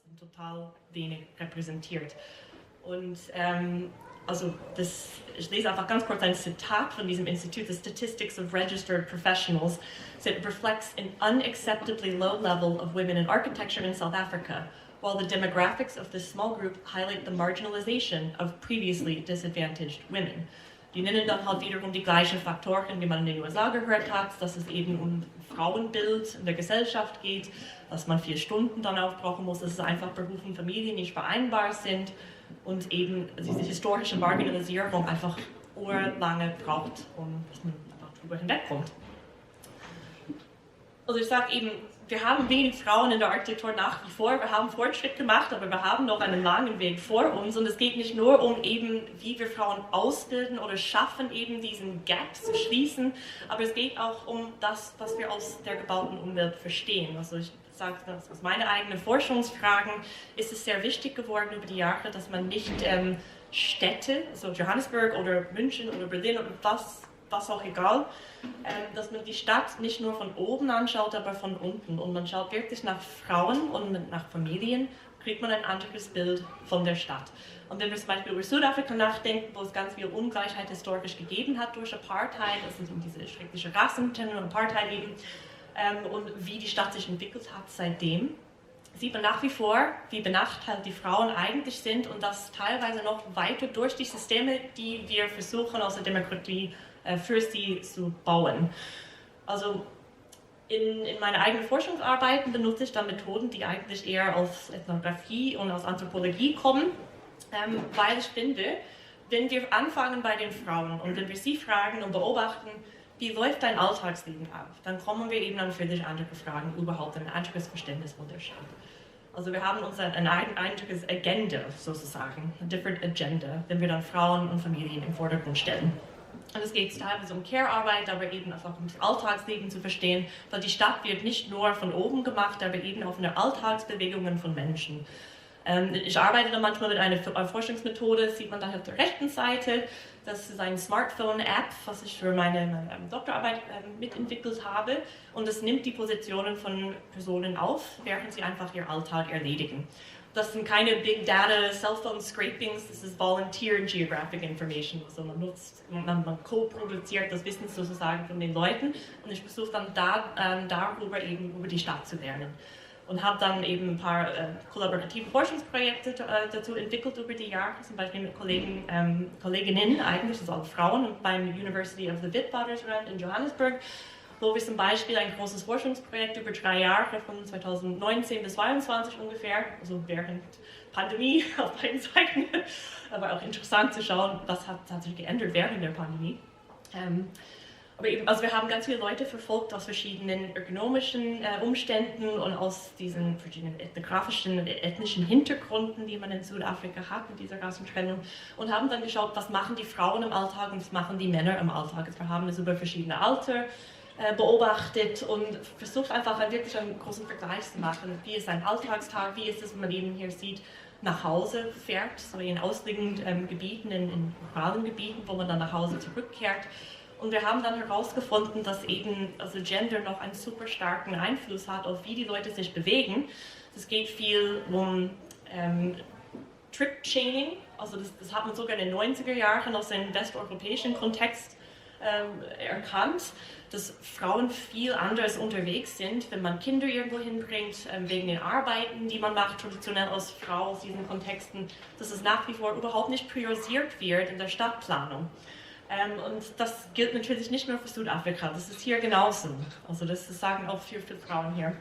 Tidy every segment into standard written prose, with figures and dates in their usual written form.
sind total wenig repräsentiert. Und ich lese einfach ganz kurz ein Zitat von diesem Institut, The Statistics of Registered Professionals. It reflects an unacceptably low level of women in architecture in South Africa, while the demographics of this small group highlight the marginalization of previously disadvantaged women. Die nennen dann halt wiederum die gleichen Faktoren, wie man in den USA gehört hat, dass es eben um Frauenbild in der Gesellschaft geht, dass man 4 Stunden dann aufbrauchen muss, dass es einfach Beruf und Familie nicht vereinbar sind und eben diese historische Marginalisierung einfach urlange braucht, dass man einfach drüber hinwegkommt. Also ich sage eben, wir haben wenig Frauen in der Architektur nach wie vor, wir haben Fortschritt gemacht, aber wir haben noch einen langen Weg vor uns und es geht nicht nur um eben, wie wir Frauen ausbilden oder schaffen, eben diesen Gap zu schließen, aber es geht auch um das, was wir aus der gebauten Umwelt verstehen. Also ich sage das aus meinen eigenen Forschungsfragen, ist es sehr wichtig geworden über die Jahre, dass man nicht Städte, also Johannesburg oder München oder Berlin oder was auch egal, dass man die Stadt nicht nur von oben anschaut, aber von unten. Und man schaut wirklich nach Frauen und nach Familien, kriegt man ein anderes Bild von der Stadt. Und wenn wir zum Beispiel über Südafrika nachdenken, wo es ganz viel Ungleichheit historisch gegeben hat durch Apartheid, das sind diese schreckliche Rassentrennung und Apartheid eben, und wie die Stadt sich entwickelt hat seitdem, sieht man nach wie vor, wie benachteiligt die Frauen eigentlich sind und das teilweise noch weiter durch die Systeme, die wir versuchen aus der Demokratie für sie zu bauen. Also in meinen eigenen Forschungsarbeiten benutze ich dann Methoden, die eigentlich eher aus Ethnographie und aus Anthropologie kommen, weil ich finde, wenn wir anfangen bei den Frauen und wenn wir sie fragen und beobachten, wie läuft dein Alltagsleben ab, dann kommen wir eben an völlig andere Fragen, überhaupt ein anderes Verständnis von der Stadt. Also wir haben uns ein anderes Agenda sozusagen, a different agenda, wenn wir dann Frauen und Familien im Vordergrund stellen. Und es geht teilweise um Care-Arbeit, aber eben auch um das Alltagsleben zu verstehen, weil die Stadt wird nicht nur von oben gemacht, aber eben auch von den Alltagsbewegungen von Menschen. Ich arbeite dann manchmal mit einer Forschungsmethode, das sieht man da auf der rechten Seite. Das ist eine Smartphone-App, was ich für meine Doktorarbeit mitentwickelt habe. Und es nimmt die Positionen von Personen auf, während sie einfach ihren Alltag erledigen. Das sind keine Big Data Cellphone Scrapings, das ist Volunteer Geographic Information. Also man co-produziert das Wissen sozusagen von den Leuten und ich versuche dann darüber eben über die Stadt zu lernen. Und habe dann eben ein paar kollaborative Forschungsprojekte dazu entwickelt über die Jahre, zum Beispiel mit Kolleginnen, eigentlich, also alle Frauen, beim University of the Witwatersrand in Johannesburg, wo wir zum Beispiel ein großes Forschungsprojekt über 3 Jahre von 2019 bis 2022 ungefähr, also während Pandemie auf beiden Seiten, aber auch interessant zu schauen, was hat sich geändert während der Pandemie. Aber eben, also wir haben ganz viele Leute verfolgt aus verschiedenen ökonomischen Umständen und aus diesen verschiedenen ethnografischen und ethnischen Hintergründen, die man in Südafrika hat mit dieser Rassentrennung und haben dann geschaut, was machen die Frauen im Alltag und was machen die Männer im Alltag. Also wir haben das über verschiedene Alter beobachtet und versucht einfach wirklich einen großen Vergleich zu machen. Wie ist ein Alltagstag, wie ist es, wenn man eben hier sieht, nach Hause fährt, so in ausliegenden Gebieten, in ruralen Gebieten, wo man dann nach Hause zurückkehrt. Und wir haben dann herausgefunden, dass eben Gender noch einen super starken Einfluss hat auf wie die Leute sich bewegen. Es geht viel um Trip-Chaining, also das hat man sogar in den 90er Jahren aus dem westeuropäischen Kontext erkannt, dass Frauen viel anders unterwegs sind, wenn man Kinder irgendwo hinbringt, wegen den Arbeiten, die man macht, traditionell als Frau aus diesen Kontexten, dass es nach wie vor überhaupt nicht priorisiert wird in der Stadtplanung. Und das gilt natürlich nicht nur für Südafrika, das ist hier genauso. Also das sagen auch viele Frauen hier,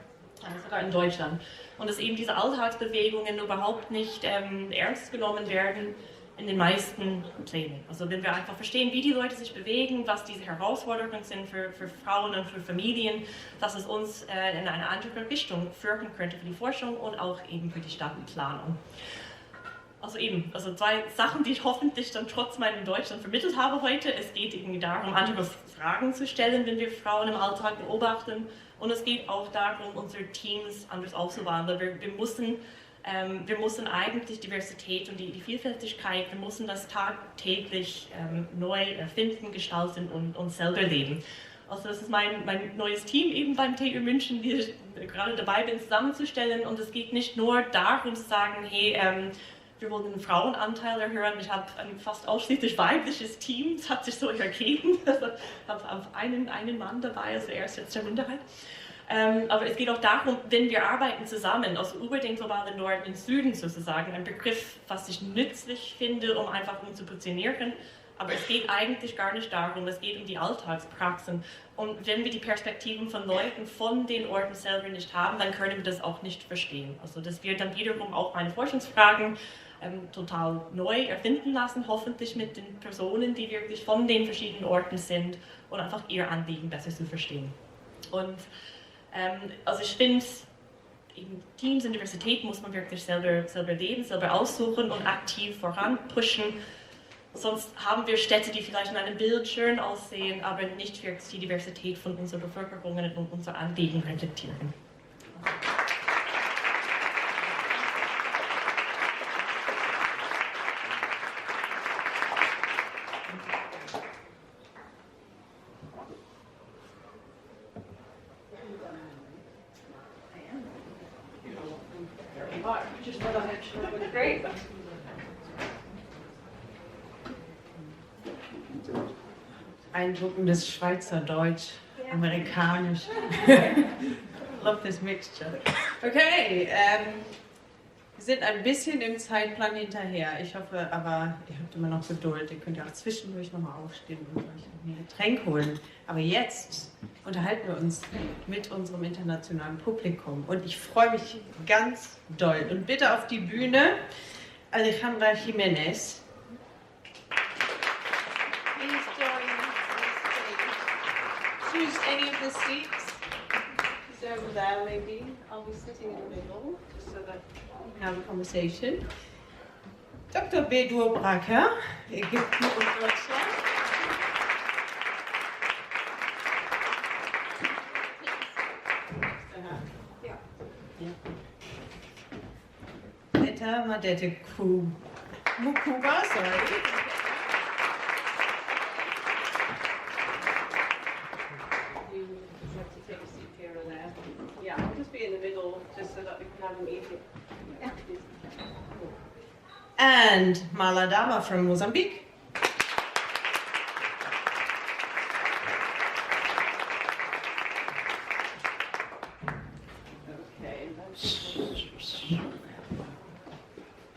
sogar in Deutschland. Und dass eben diese Alltagsbewegungen überhaupt nicht ernst genommen werden in den meisten Plänen. Also wenn wir einfach verstehen, wie die Leute sich bewegen, was diese Herausforderungen sind für Frauen und für Familien, dass es uns in eine andere Richtung führen könnte für die Forschung und auch eben für die Stadtplanung. Also 2 Sachen, die ich hoffentlich dann trotz meinem Deutsch dann vermittelt habe heute. Es geht irgendwie darum, andere Fragen zu stellen, wenn wir Frauen im Alltag beobachten. Und es geht auch darum, unsere Teams anders aufzubauen. Wir müssen eigentlich Diversität und die Vielfältigkeit, wir müssen das tagtäglich neu erfinden, gestalten und selber leben. Also das ist mein neues Team eben beim TU München, die ich gerade dabei bin zusammenzustellen. Und es geht nicht nur darum zu sagen, hey, wir wollen den Frauenanteil erhöhen. Ich habe ein fast ausschließlich weibliches Team, das hat sich so ergeben. Also ich habe einen Mann dabei, also er ist jetzt der Minderheit. Aber es geht auch darum, wenn wir arbeiten zusammen, also über den globalen Norden in Süden sozusagen, ein Begriff, was ich nützlich finde, um einfach zu positionieren. Aber es geht eigentlich gar nicht darum, es geht um die Alltagspraxen. Und wenn wir die Perspektiven von Leuten von den Orten selber nicht haben, dann können wir das auch nicht verstehen. Also das wird dann wiederum auch meine Forschungsfragen total neu erfinden lassen, hoffentlich mit den Personen, die wirklich von den verschiedenen Orten sind und einfach ihr Anliegen besser zu verstehen. Und also ich finde, Teams in Diversität muss man wirklich selber leben, selber aussuchen und aktiv voranpushen. Sonst haben wir Städte, die vielleicht in einem Bild schön aussehen, aber nicht wirklich die Diversität von unserer Bevölkerung und unser Anliegen reflektieren. Beeindruckendes Schweizerdeutsch, amerikanisch. Love this mixture. Okay, wir sind ein bisschen im Zeitplan hinterher. Ich hoffe aber, ihr habt immer noch Geduld. Ihr könnt ja auch zwischendurch nochmal aufstehen und euch ein Getränk holen. Aber jetzt unterhalten wir uns mit unserem internationalen Publikum. Und ich freue mich ganz doll. Und bitte auf die Bühne Alejandra Jimenez. Choose any of the seats. Is over there, maybe. I'll be sitting in the middle, just so that we can have a conversation. Dr. Bedour Braker, Ägypten und Deutschland. Etta Madete Mukuba, sorry. And Marla Dava from Mozambique. Okay.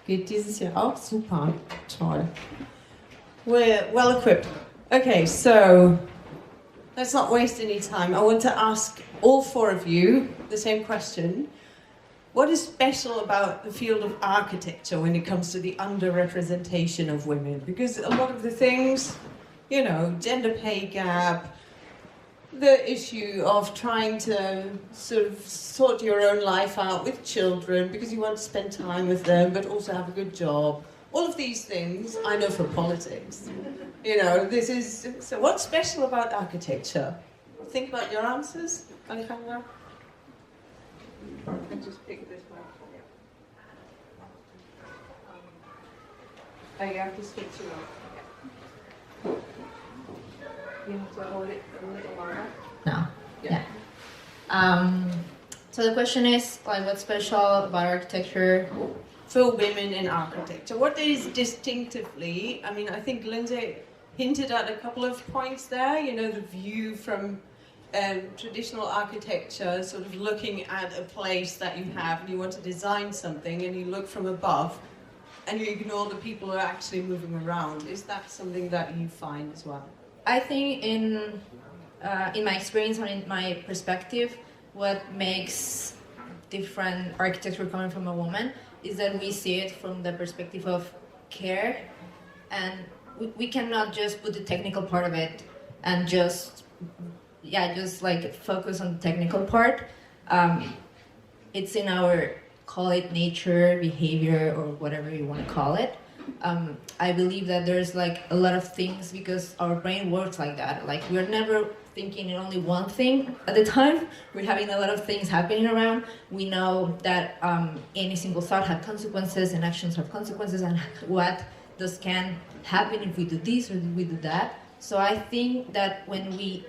Geht dieses Jahr auch super. Toll. We're well equipped. Okay, so let's not waste any time. I want to ask all four of you the same question. What is special about the field of architecture when it comes to the underrepresentation of women? Because a lot of the things, you know, gender pay gap, the issue of trying to sort of sort your own life out with children because you want to spend time with them but also have a good job. All of these things I know from politics. You know, this is, so what's special about architecture? Think about your answers, Alejandra. And just pick this one. Oh, you have to switch it off. You have to hold it a little longer. No. Yeah. So the question is, like, what's special about architecture for women in architecture? What is distinctively? I mean, I think Lindsay hinted at a couple of points there. You know, the view from traditional architecture, sort of looking at a place that you have and you want to design something and you look from above and you ignore the people who are actually moving around. Is that something that you find as well? I think in my experience and in my perspective, what makes different architecture coming from a woman is that we see it from the perspective of care, and we cannot just put the technical part of it and just like focus on the technical part. It's in our, call it nature, behavior, or whatever you want to call it. I believe that there's like a lot of things because our brain works like that. Like we're never thinking in only one thing at a time. We're having a lot of things happening around. We know that any single thought has consequences and actions have consequences, and what can happen if we do this or if we do that. So I think that when we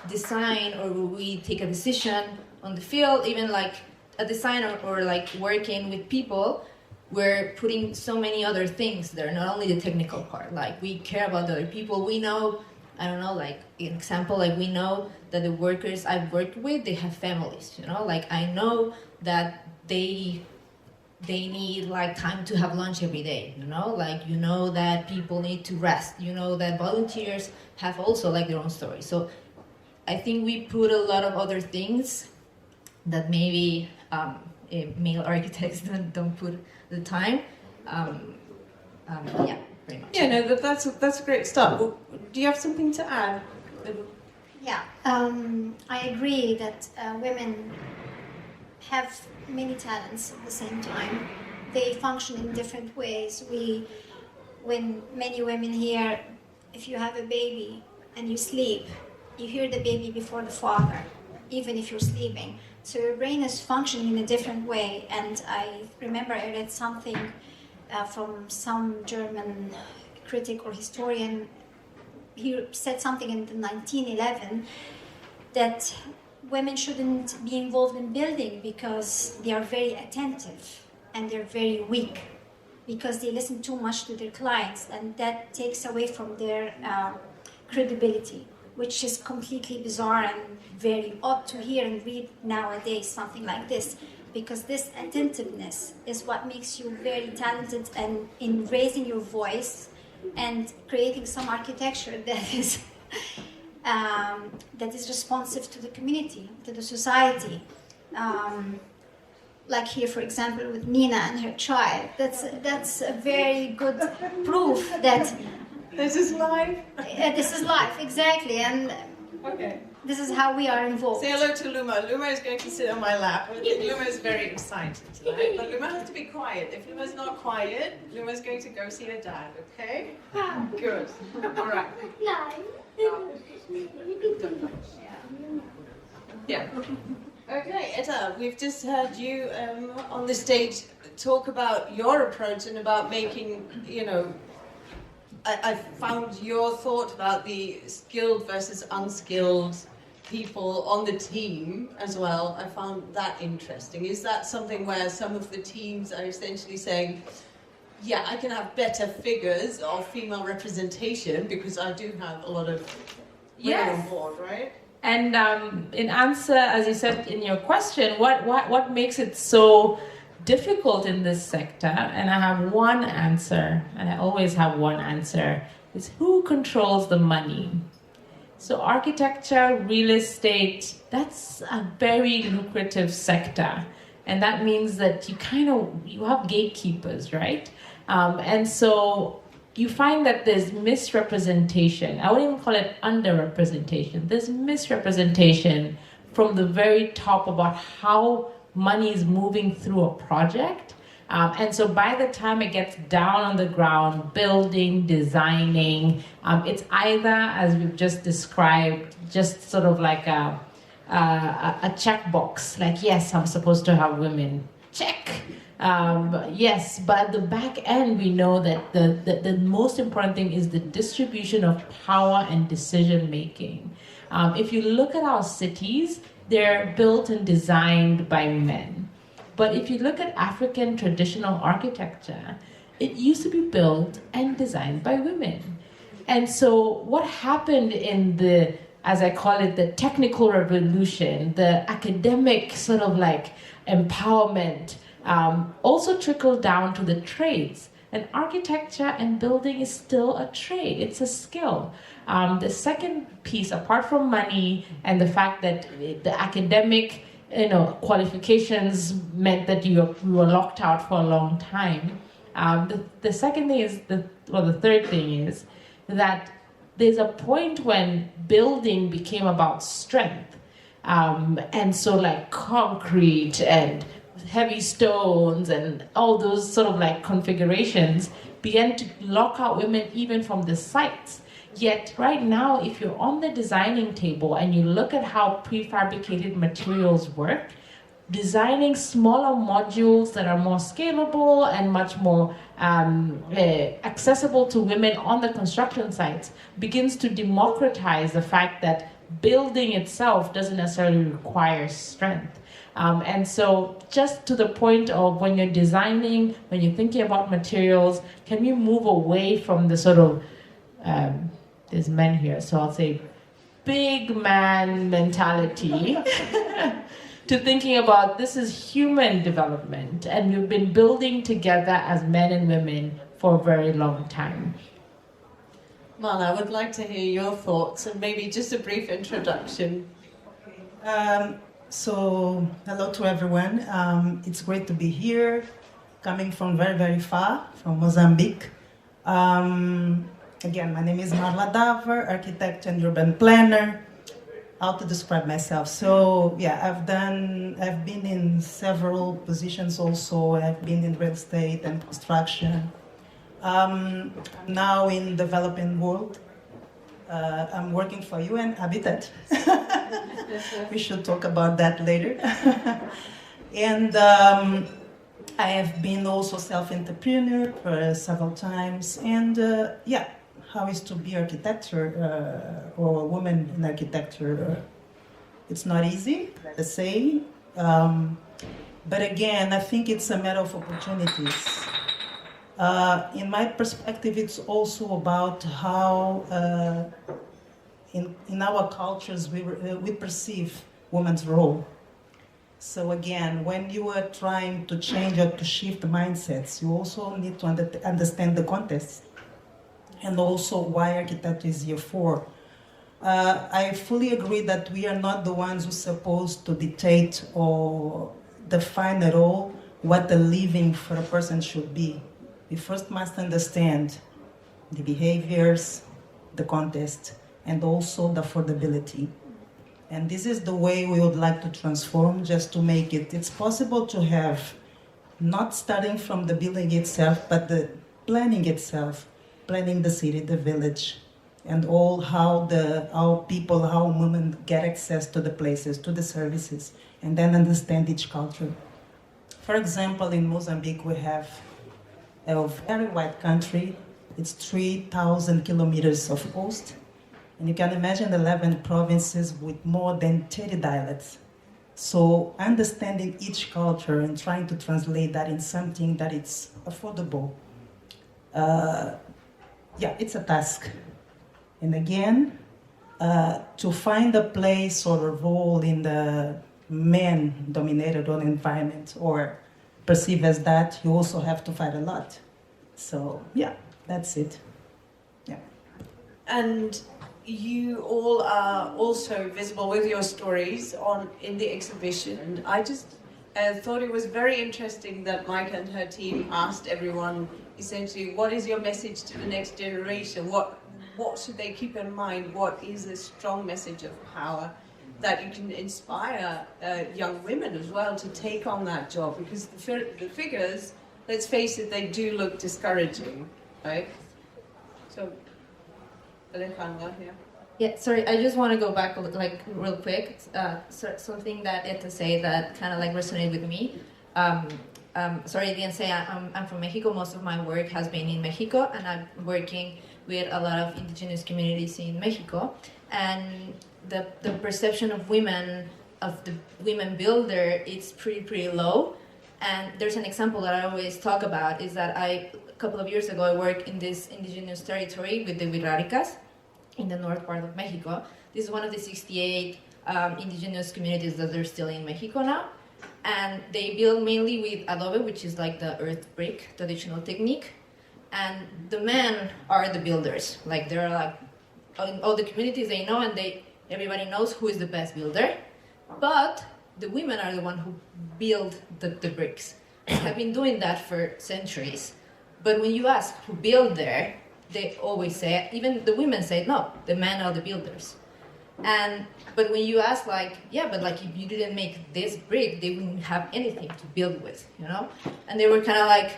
design or we take a decision on the field, even like a designer or like working with people, we're putting so many other things there, not only the technical part. Like we care about the other people. We know, I don't know, like an example, like we know that the workers I've worked with, they have families, you know, like I know that they need like time to have lunch every day, you know, like you know that people need to rest, you know that volunteers have also like their own story. So I think we put a lot of other things that maybe male architects don't put the time. Yeah, pretty much. Yeah, no, that's a great start. Well, do you have something to add? Yeah, I agree that women have many talents at the same time. They function in different ways. When many women hear, if you have a baby and you sleep, you hear the baby before the father, even if you're sleeping. So your brain is functioning in a different way. And I remember I read something from some German critic or historian. He said something in 1911 that women shouldn't be involved in building because they are very attentive and they're very weak because they listen too much to their clients, and that takes away from their credibility, which is completely bizarre and very odd to hear and read nowadays, something like this, because this attentiveness is what makes you very talented and in raising your voice and creating some architecture that is responsive to the community, to the society. Like here, for example, with Nina and her child. That's a very good proof that This is live? this is life, exactly, and Okay. this is how we are involved. Say hello to Luma. Luma is going to sit on my lap. Luma is very excited tonight, but Luma has to be quiet. If Luma's not quiet, Luma's going to go see her dad, okay? Good. All right. Yeah. Okay, Etta, we've just heard you on the stage talk about your approach and about making, you know, I found your thought about the skilled versus unskilled people on the team as well. I found that interesting. Is that something where some of the teams are essentially saying, yeah, I can have better figures of female representation because I do have a lot of women on board, right? And in answer, as you said in your question, what makes it so difficult in this sector, and I have one answer, and I always have one answer, is who controls the money? So architecture, real estate, that's a very lucrative sector. And that means that you have gatekeepers, right? And so you find that there's misrepresentation. I wouldn't even call it underrepresentation. There's misrepresentation from the very top about how money is moving through a project. And so by the time it gets down on the ground, building, designing, it's either, as we've just described, just sort of like a checkbox, like, yes, I'm supposed to have women, check. Yes, but at the back end, we know that the most important thing is the distribution of power and decision making. If you look at our cities, they're built and designed by men. But if you look at African traditional architecture, it used to be built and designed by women. And so what happened in the, as I call it, the technical revolution, the academic sort of like empowerment, also trickled down to the trades. And architecture and building is still a trade, it's a skill. The second piece, apart from money and the fact that the academic qualifications meant that you were locked out for a long time, the second thing is, the third thing is that there's a point when building became about strength. And so like concrete and heavy stones and all those sort of like configurations began to lock out women even from the sites. Yet right now, if you're on the designing table and you look at how prefabricated materials work, designing smaller modules that are more scalable and much more accessible to women on the construction sites begins to democratize the fact that building itself doesn't necessarily require strength. And so just to the point of when you're designing, when you're thinking about materials, can you move away from the sort of, there's men here, so I'll say big man mentality to thinking about this is human development, and we've been building together as men and women for a very long time. Marla, I would like to hear your thoughts and maybe just a brief introduction. So, hello to everyone. It's great to be here, coming from very, very far, from Mozambique. Again, my name is Marla Dava, architect and urban planner. How to describe myself? So, yeah, I've been in several positions also. I've been in real estate and construction. Now in developing world. I'm working for UN Habitat. We should talk about that later. And I have been also self-entrepreneur for several times. And yeah, how is to be architecture or a woman in architecture? It's not easy, let's say. But again, I think it's a matter of opportunities. In my perspective, it's also about how in our cultures we perceive women's role. So again, when you are trying to change or to shift mindsets, you also need to understand the context and also why architecture is here for. I fully agree that we are not the ones who are supposed to dictate or define at all what the living for a person should be. We first must understand the behaviors, the context, and also the affordability. And this is the way we would like to transform, just to make it's possible to have, not starting from the building itself, but the planning itself, planning the city, the village, and all how women get access to the places, to the services, and then understand each culture. For example, in Mozambique, we have a very wide country. It's 3,000 kilometers of coast. And you can imagine 11 provinces with more than 30 dialects. So understanding each culture and trying to translate that in something that is affordable, yeah, it's a task. And again, to find a place or a role in the man-dominated environment or perceived as that, you also have to fight a lot. So yeah, that's it. Yeah. And you all are also visible with your stories in the exhibition. And I just thought it was very interesting that Maika and her team asked everyone essentially, what is your message to the next generation? What should they keep in mind? What is a strong message of power that you can inspire young women as well to take on that job? Because the figures, let's face it, they do look discouraging, right? So, Alejandra here. Yeah, sorry, I just want to go back like real quick. Something that Etta said that kind of like resonated with me. Sorry, I didn't say I'm from Mexico. Most of my work has been in Mexico, and I'm working with a lot of indigenous communities in Mexico. And the perception of women, of the women builder, it's pretty low. And there's an example that I always talk about, is that a couple of years ago, I worked in this indigenous territory with the Wirráricas in the north part of Mexico. This is one of the 68 indigenous communities that are still in Mexico now. And they build mainly with adobe, which is like the earth brick traditional technique. And the men are the builders. Like they're like, in all the communities they know, and everybody knows who is the best builder. But the women are the one who build the bricks. Have been doing that for centuries. But when you ask who build there, they always say, even the women say, no, the men are the builders. But when you ask, like, yeah, but like if you didn't make this brick, they wouldn't have anything to build with, you know? And they were kind of like,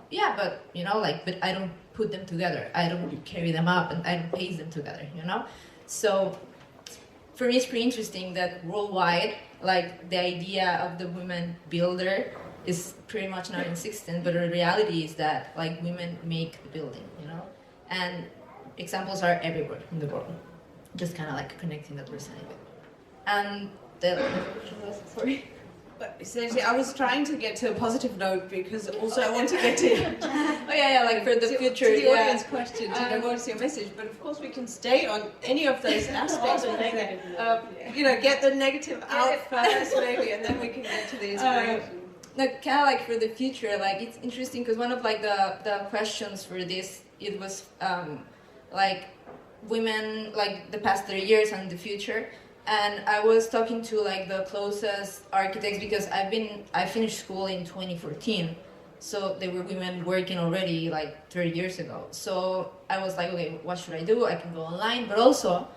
yeah, but, you know, like, but I don't put them together. I don't carry them up, and I don't paste them together, you know? So for me, it's pretty interesting that worldwide, like, the idea of the women builder is pretty much not existent, but the reality is that, like, women make the building, you know? And examples are everywhere in the world. just kind of like connecting that person a bit. And the sorry. But essentially, I was trying to get to a positive note because also I want to get to like for the future, to the audience question, to know what's your message. But of course, we can stay on any of those aspects. Get the negative out first, maybe, and then we can get to the inspiration. No, kind of like for the future, like it's interesting because one of like the questions for this, it was like women like the past 30 years and the future. And I was talking to like the closest architects because I finished school in 2014, so there were women working already like 30 years ago. So I was like, okay, what should I do? I can go online, but also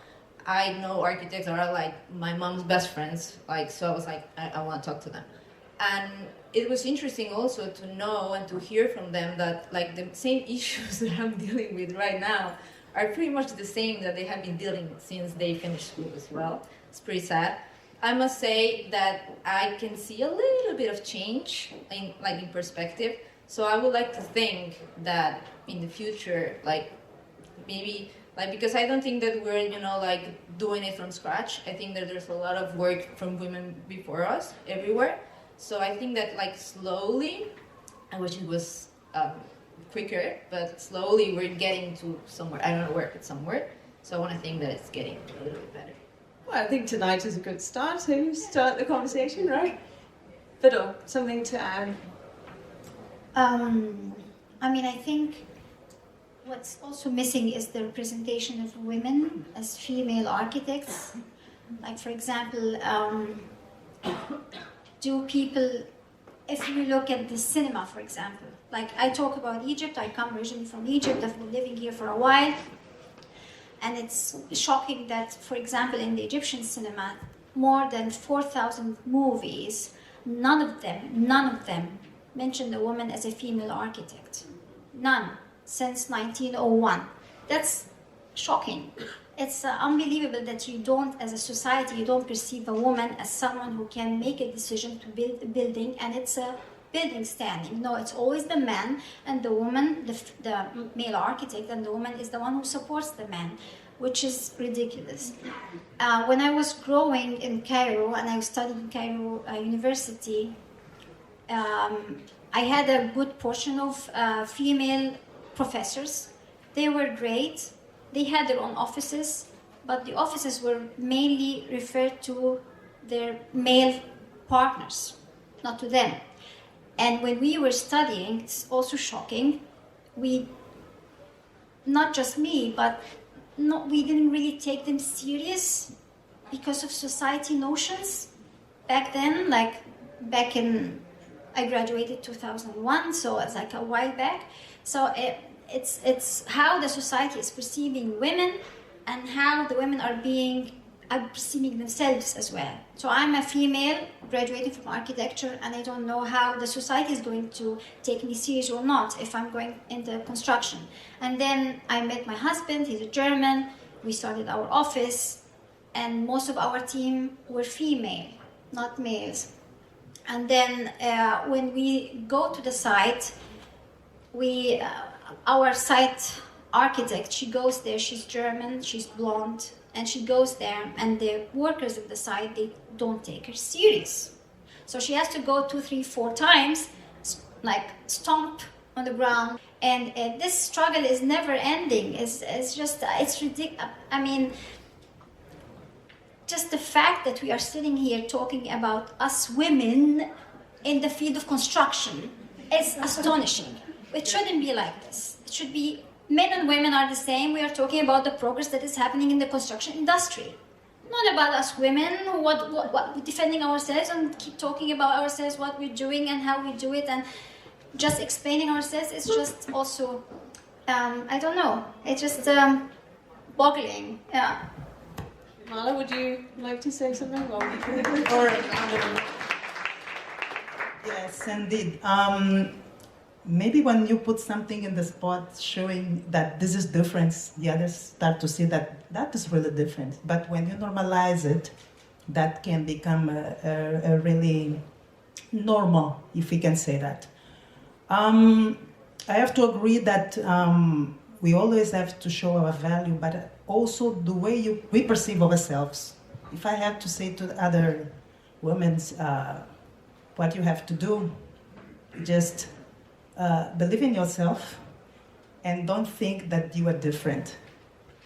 I know architects that are like my mom's best friends, like, so I was like, I want to talk to them. And it was interesting also to know and to hear from them that like the same issues that I'm dealing with right now are pretty much the same that they have been dealing with since they finished school as well. It's pretty sad. I must say that I can see a little bit of change in perspective. So I would like to think that in the future, like maybe like, because I don't think that we're like doing it from scratch. I think that there's a lot of work from women before us everywhere. So I think that like slowly, I wish it was quicker, but slowly we're getting to somewhere. I don't know where, but somewhere. So I want to think that it's getting a little bit better. Well, I think tonight is a good start to start the conversation, right? Bedour, something to add? I think what's also missing is the representation of women as female architects. Like, for example, if you look at the cinema, for example, like I talk about Egypt, I come originally from Egypt, I've been living here for a while, and it's shocking that, for example, in the Egyptian cinema, more than 4,000 movies, none of them mention a woman as a female architect. None, since 1901. That's shocking. It's unbelievable that you don't, as a society, you don't perceive a woman as someone who can make a decision to build a building, and it's a building standing. No, it's always the man and the woman, the male architect, and the woman is the one who supports the man, which is ridiculous. When I was growing in Cairo, and I studied in Cairo University, I had a good portion of female professors. They were great. They had their own offices, but the offices were mainly referred to their male partners, not to them. And when we were studying, it's also shocking, not just me, but we didn't really take them serious because of society notions. Back then, I graduated 2001, so it's like a while back. So it's how the society is perceiving women and how the women are perceiving themselves as well. So I'm a female graduating from architecture, and I don't know how the society is going to take me serious or not if I'm going into construction. And then I met my husband, he's a German, we started our office, and most of our team were female, not males. And then when we go to the site, our site architect, she goes there, she's German, she's blonde, and she goes there, and the workers of the site, they don't take her serious. So she has to go 2, 3, 4 times, like stomp on the ground, and this struggle is never ending. It's ridiculous. I mean, just the fact that we are sitting here talking about us women in the field of construction is astonishing. It shouldn't be like this. It should be men and women are the same. We are talking about the progress that is happening in the construction industry. Not about us women, what defending ourselves and keep talking about ourselves, what we're doing and how we do it, and just explaining ourselves is just also, I don't know, it's just boggling, yeah. Marla, would you like to say something? Yes, indeed. Maybe when you put something in the spot showing that this is different, the others start to see that is really different. But when you normalize it, that can become a really normal, if we can say that. I have to agree that we always have to show our value, but also the way we perceive ourselves. If I have to say to the other women what you have to do, just believe in yourself and don't think that you are different.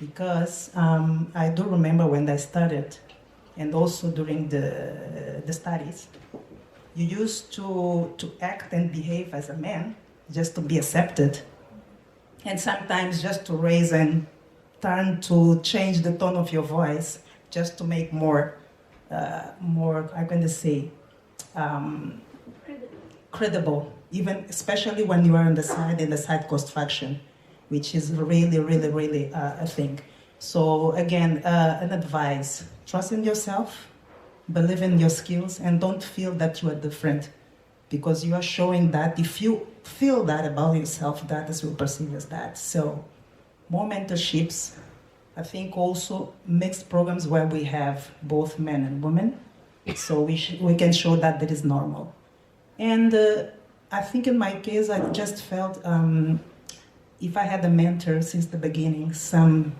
Because I do remember when I started, and also during the studies, you used to act and behave as a man just to be accepted, and sometimes just to raise and turn to change the tone of your voice just to make more I'm going to say, credible, even especially when you are in the side coast faction, which is really, really, really a thing. So again, an advice: trust in yourself, believe in your skills, and don't feel that you are different, because you are showing that. If you feel that about yourself, that is will perceive as that. So more mentorships. I think also mixed programs where we have both men and women, so we can show that that is normal. And I think in my case, I just felt if I had a mentor since the beginning, someone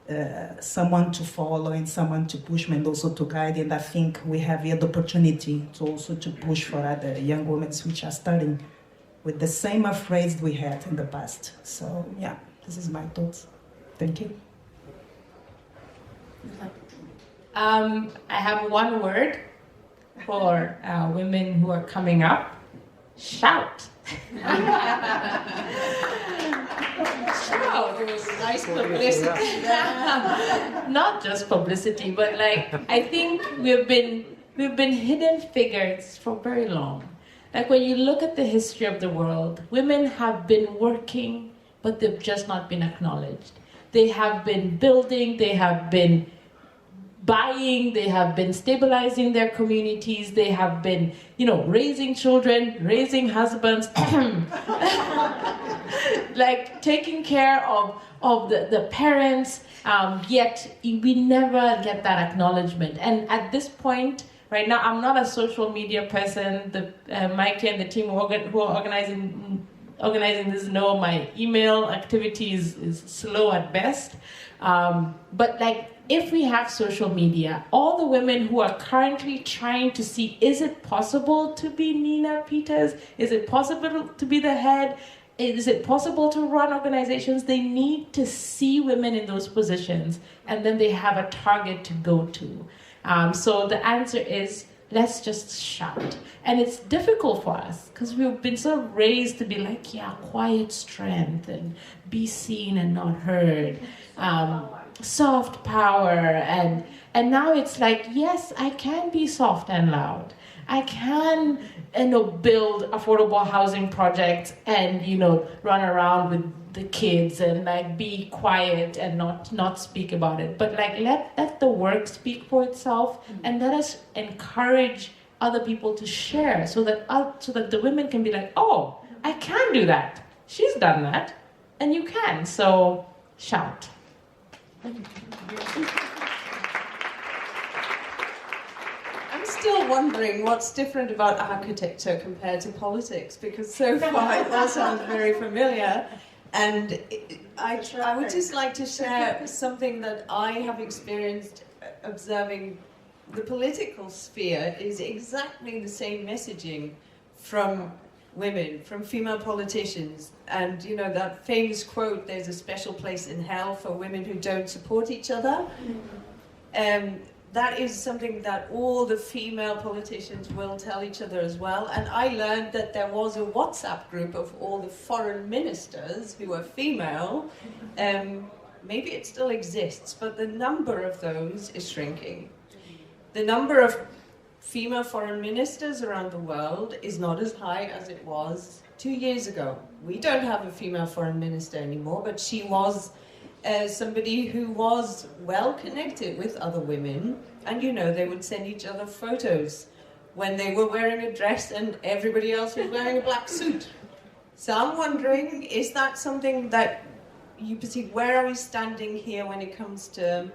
to follow and someone to push me and also to guide, and I think we have the opportunity to also to push for other young women which are starting with the same phrase we had in the past. So yeah, this is my thoughts. Thank you. I have one word for women who are coming up: shout. Shout. Nice publicity. Not just publicity, but like I think we've been hidden figures for very long. Like when you look at the history of the world, women have been working, but they've just not been acknowledged. They have been building, they have been buying, they have been stabilizing their communities, they have been, raising children, raising husbands, like taking care of the parents, yet we never get that acknowledgement. And at this point, right now, I'm not a social media person. Mikey and the team who are organizing this know my email activity is slow at best. But like, if we have social media, all the women who are currently trying to see, is it possible to be Nina Peters? Is it possible to be the head? Is it possible to run organizations? They need to see women in those positions, and then they have a target to go to. So the answer is, let's just shout. And it's difficult for us because we've been so raised to be like, quiet strength and be seen and not heard. Soft power. And now it's like, yes, I can be soft and loud. I can, build affordable housing projects and, run around with the kids and like be quiet and not speak about it. But like let the work speak for itself, and let us encourage other people to share so that the women can be like, oh, I can do that. She's done that, and you can. So shout. I'm still wondering what's different about architecture compared to politics, because so far it all sounds very familiar. And I would just like to share something that I have experienced observing the political sphere is exactly the same messaging from women, from female politicians. And that famous quote, there's a special place in hell for women who don't support each other. That is something that all the female politicians will tell each other as well. And I learned that there was a WhatsApp group of all the foreign ministers who are female. Maybe it still exists, but the number of those is shrinking. The number of female foreign ministers around the world is not as high as it was 2 years ago. We don't have a female foreign minister anymore, but she was somebody who was well connected with other women, and they would send each other photos when they were wearing a dress and everybody else was wearing a black suit. So I'm wondering, is that something that you perceive? Where are we standing here when it comes to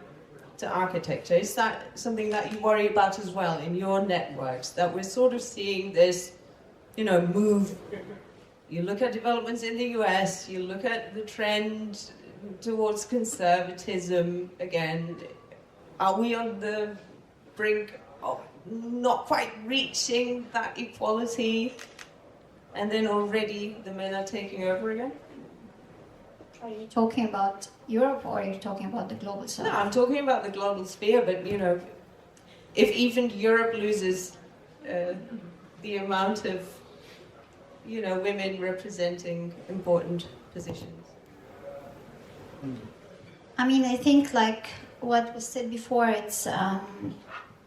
architecture? Is that something that you worry about as well in your networks, that we're sort of seeing this, move? You look at developments in the US, you look at the trend towards conservatism again. Are we on the brink of not quite reaching that equality, and then already the men are taking over again? Are you talking about Europe or are you talking about the global south? No, I'm talking about the global sphere, but you know, if even Europe loses the amount of, you know, women representing important positions. I mean, I think like what was said before, it's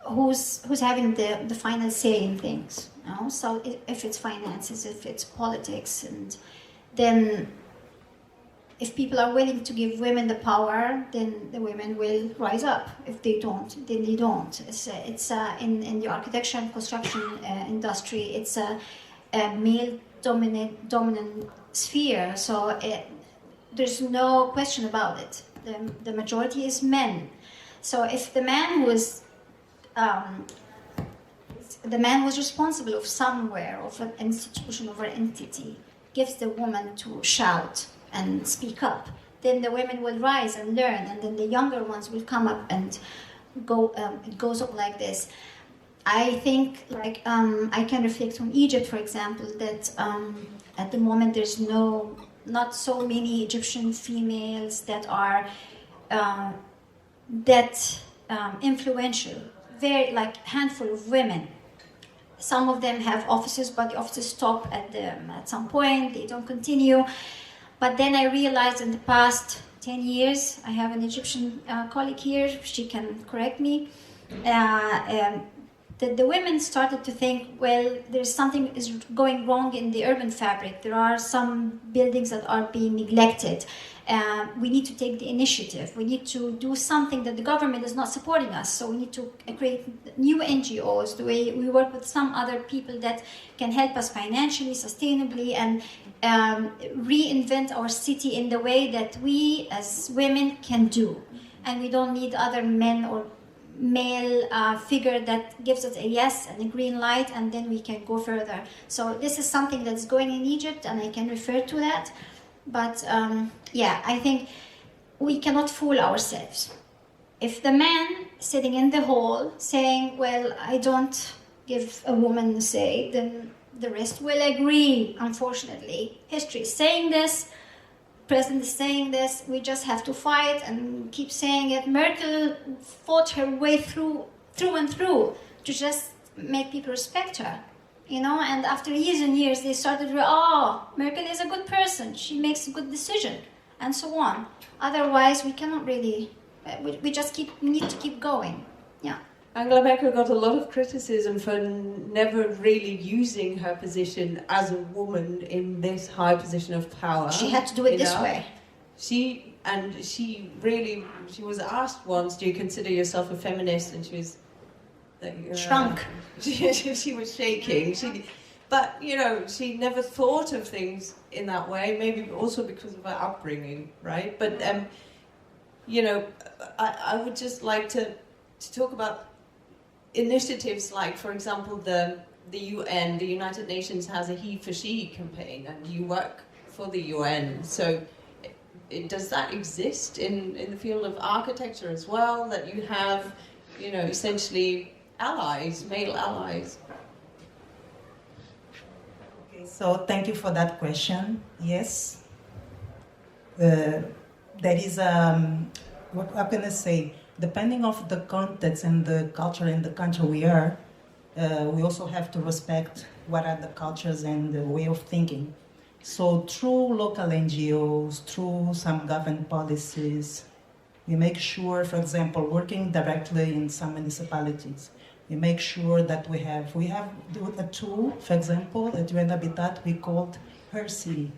who's having the final say in things. You know? So if it's finances, if it's politics, and then if people are willing to give women the power, then the women will rise up. If they don't, then they don't. It's in the architecture and construction industry, it's a male dominant sphere. So there's no question about it. The majority is men. So if the man was responsible of somewhere, of an institution, of an entity, gives the woman to shout and speak up, then the women will rise and learn, and then the younger ones will come up and go. It goes on like this. I think, like, I can reflect on Egypt, for example, that at the moment there's not so many Egyptian females that are influential. Very, like, handful of women. Some of them have offices, but the offices stop at some point. They don't continue. But then I realized in the past 10 years, I have an Egyptian colleague here, she can correct me, that the women started to think, well, there's something is going wrong in the urban fabric. There are some buildings that are being neglected. We need to take the initiative. We need to do something that the government is not supporting us. So we need to create new NGOs. The way we work with some other people that can help us financially, sustainably, and reinvent our city in the way that we as women can do. And we don't need other men or male figure that gives us a yes and a green light, and then we can go further. So this is something that's going in Egypt, and I can refer to that. But yeah, I think we cannot fool ourselves. If the man sitting in the hall saying, well, I don't give a woman a say, then the rest will agree, unfortunately. History is saying this, President is saying this, we just have to fight and keep saying it. Merkel fought her way through and through to just make people respect her. You know, and after years and years, they started, Merkel is a good person, she makes a good decision, and so on. Otherwise, we cannot really, we just need to keep going, yeah. Angela Merkel got a lot of criticism for never really using her position as a woman in this high position of power. She had to do it this way. She was asked once, do you consider yourself a feminist? And she was... shrunk. She was shaking. But, you know, she never thought of things in that way, maybe also because of her upbringing, right? But, you know, I would just like to talk about initiatives like, for example, the UN, the United Nations has a he for she campaign, and you work for the UN. So does that exist in the field of architecture as well, that you have, you know, essentially allies, male allies? Okay, so thank you for that question. Yes, there is what I'm gonna say. Depending on the context and the culture and the country we are, we also have to respect what are the cultures and the way of thinking. So through local NGOs, through some government policies, we make sure, for example, working directly in some municipalities, we make sure that we have a tool, for example, at UN Habitat we called Her City.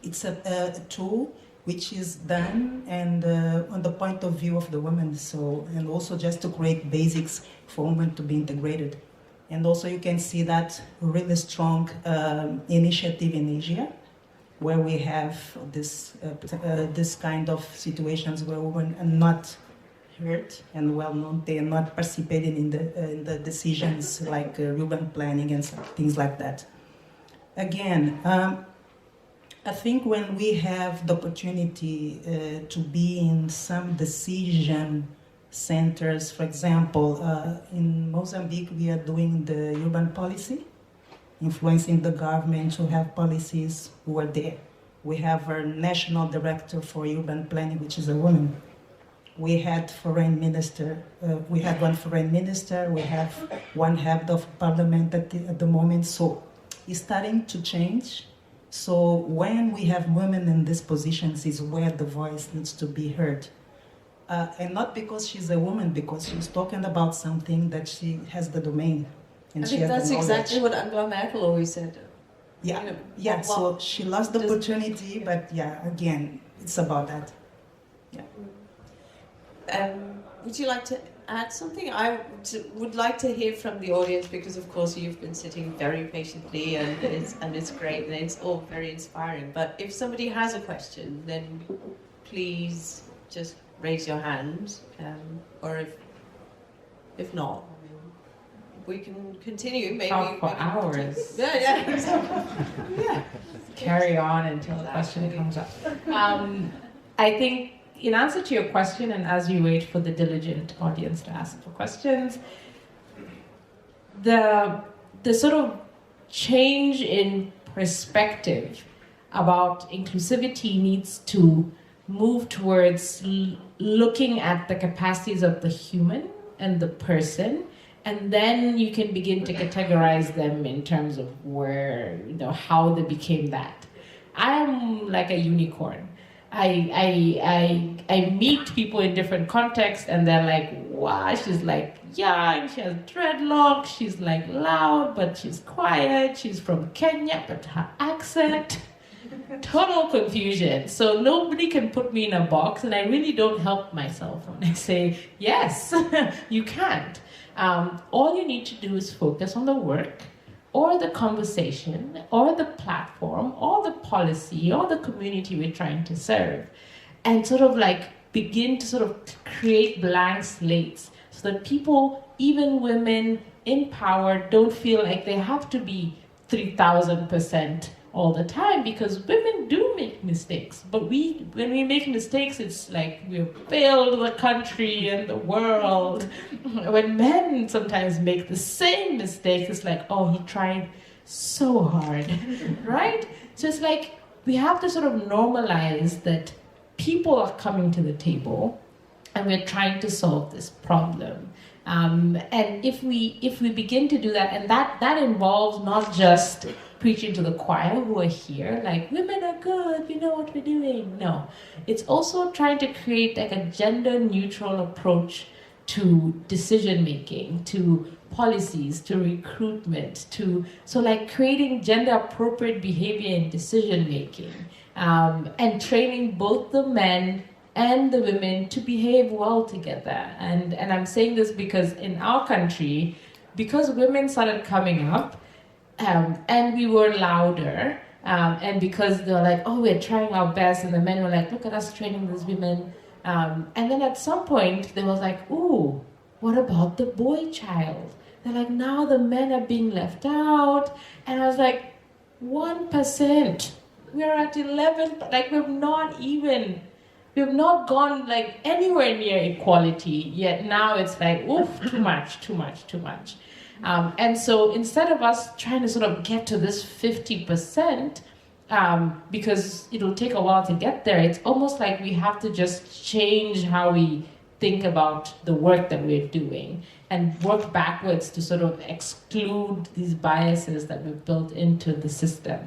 It's a tool which is done and on the point of view of the women, so, and also just to create basics for women to be integrated. And also you can see that really strong initiative in Asia, where we have this kind of situations where women are not heard and well known, they are not participating in the decisions like urban planning and things like that. Again, I think when we have the opportunity to be in some decision centers, for example, in Mozambique we are doing the urban policy, influencing the government to have policies who are there. We have our national director for urban planning, which is a woman. We had foreign minister. We had one foreign minister. We have one head of parliament at the moment. So it's starting to change. So when we have women in these positions is where the voice needs to be heard. And not because she's a woman, because she's talking about something that she has the domain. And I she think has that's the knowledge. exactly what Angela Merkel always said. Yeah, You know, yeah. well, So she lost the opportunity, but yeah, again, it's about that. Yeah. Would you like to add something? I would like to hear from the audience because, of course, you've been sitting very patiently, and it's great, and it's all very inspiring. But if somebody has a question, then please just raise your hand, or if not, we can continue. Maybe Talk for maybe hours. Yeah, exactly. Yeah. Carry on until the question comes up. I think in answer to your question, and as you wait for the diligent audience to ask for questions, the sort of change in perspective about inclusivity needs to move towards looking at the capacities of the human and the person, and then you can begin to categorize them in terms of where, how they became that. I'm like a unicorn. I meet people in different contexts, and they're like, wow, she's like young, she has dreadlocks, she's like loud, but she's quiet, she's from Kenya, but her accent, total confusion. So nobody can put me in a box, and I really don't help myself when I say, yes, you can't. All you need to do is focus on the work, or the conversation, or the platform, or the policy, or the community we're trying to serve, and sort of like begin to sort of create blank slates so that people, even women in power, don't feel like they have to be 3,000% all the time, because women do make mistakes. But when we make mistakes, it's like we've failed the country and the world. When men sometimes make the same mistakes, it's like, oh, he tried so hard, right? So it's like we have to sort of normalize that people are coming to the table and we're trying to solve this problem. And if we begin to do that, and that involves not just preaching to the choir who are here, like, women are good, we know what we're doing. No, it's also trying to create like a gender-neutral approach to decision-making, to policies, to recruitment, so like creating gender-appropriate behavior in decision-making, and training both the men and the women to behave well together. And I'm saying this because in our country, because women started coming up, and we were louder, and because they were like, oh, we're trying our best, and the men were like, look at us training these women. And then at some point, they was like, ooh, what about the boy child? They're like, now the men are being left out. And I was like, 1%. We're at 11, like we've not gone like anywhere near equality yet. Now it's like, oof, too much. And so instead of us trying to sort of get to this 50%, because it'll take a while to get there, it's almost like we have to just change how we think about the work that we're doing and work backwards to sort of exclude these biases that we've built into the system.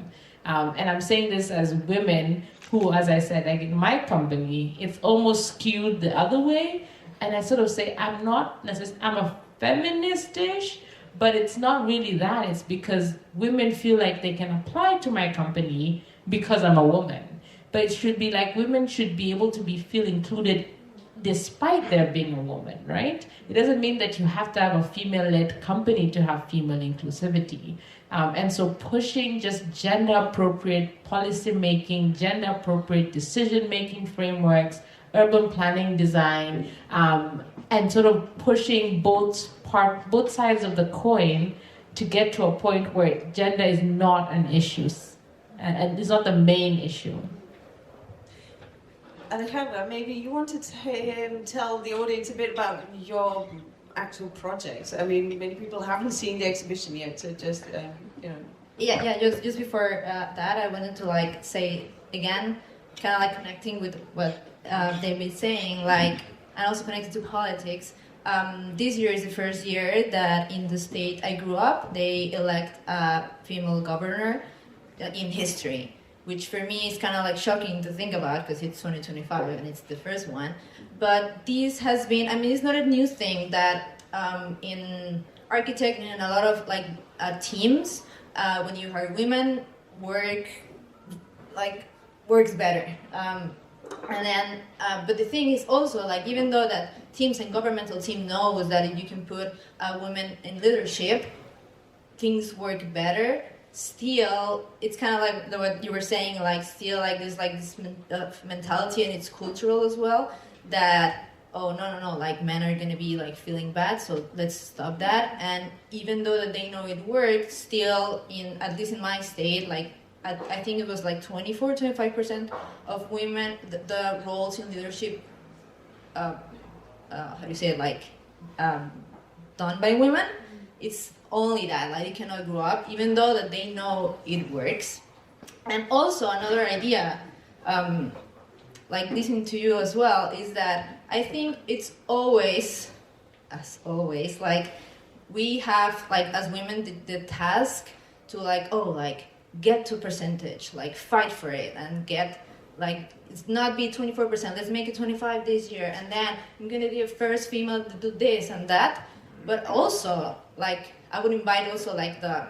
And I'm saying this as women who, as I said, like in my company, it's almost skewed the other way. And I sort of say, I'm a feminist-ish, but it's not really that. It's because women feel like they can apply to my company because I'm a woman. But it should be like women should be able to feel included despite there being a woman, right? It doesn't mean that you have to have a female-led company to have female inclusivity. And so pushing just gender-appropriate policy-making, gender-appropriate decision-making frameworks, urban planning design, and sort of pushing both sides of the coin to get to a point where gender is not an issue and it's not the main issue. Alejandra, maybe you want to tell the audience a bit about your actual projects. I mean, many people haven't seen the exhibition yet, so just, you know. Yeah, just before that, I wanted to like say again, kind of like connecting with what they've been saying, like, and also connected to politics. This year is the first year that in the state I grew up, they elect a female governor in history, which for me is kind of like shocking to think about because it's 2025 and it's the first one. But this has been, I mean, it's not a new thing that in architecture and a lot of like teams, when you hire women, works better. And then, but the thing is also like, even though that teams and governmental team knows that if you can put women in leadership, things work better. Still, it's kind of like what you were saying, like still like this mentality, and it's cultural as well, that oh no, like men are gonna be like feeling bad, so let's stop that. And even though that they know it works, still at least in my state, like I think it was like 24-25% of women, the roles in leadership, how do you say it, like done by women. It's only that, like, they cannot grow up, even though that they know it works. And also another idea, like listening to you as well, is that I think it's always, as always, like we have, like as women, the task to like, get to percentage, like fight for it and get, like, it's not be 24%, let's make it 25 this year, and then I'm gonna be the first female to do this and that. But also, like, I would invite also like the,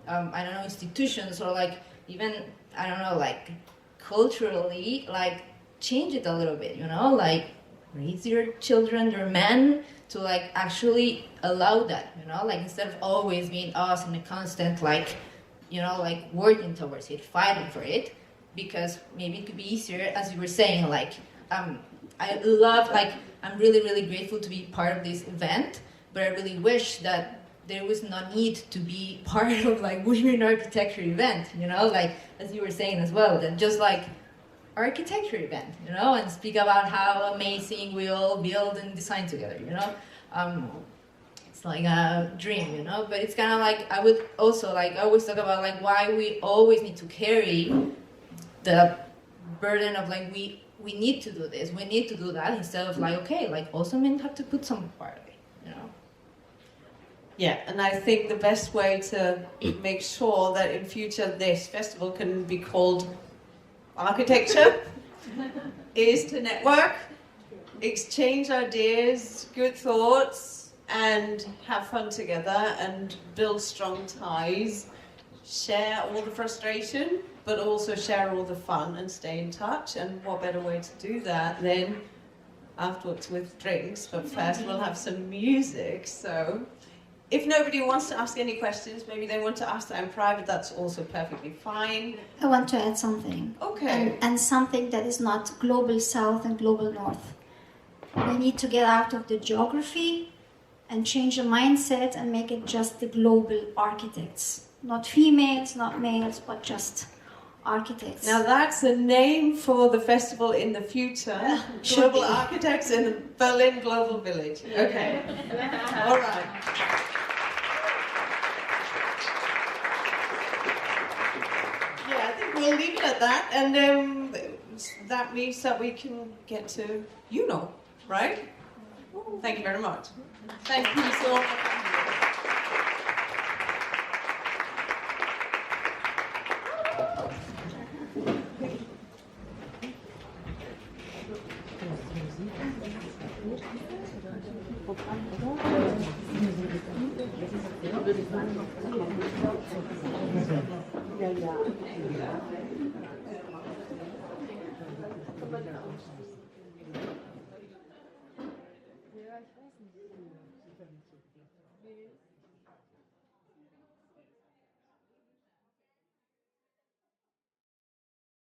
I don't know, institutions or like even, I don't know, like culturally, like change it a little bit, you know, like raise your children, your men, to like actually allow that, you know, like instead of always being us in a constant, like, you know, like working towards it, fighting for it, because maybe it could be easier, as you were saying, like, I love, like, I'm really, really grateful to be part of this event, but I really wish that there was no need to be part of like women architecture event, you know, like as you were saying as well, that just like architecture event, you know, and speak about how amazing we all build and design together, you know. It's like a dream, you know, but it's kind of like, I would also like, I always talk about like why we always need to carry the burden of like, we need to do this, we need to do that, instead of like, okay, like also men have to put some part of it, you know. Yeah, and I think the best way to make sure that in future this festival can be called architecture is to network, exchange ideas, good thoughts, and have fun together and build strong ties, share all the frustration, but also share all the fun and stay in touch. And what better way to do that than afterwards with drinks, but first we'll have some music. So if nobody wants to ask any questions, maybe they want to ask that in private, that's also perfectly fine. I want to add something. Okay. And something that is not global south and global north. We need to get out of the geography and change the mindset and make it just the global architects. Not females, not males, but just architects. Now that's a name for the festival in the future. Global Architects in the Berlin Global Village. Okay. All right. Yeah, I think we'll leave it at that, and that means that we can get to, you know, right? Thank you very much. Thank you so much. Ja.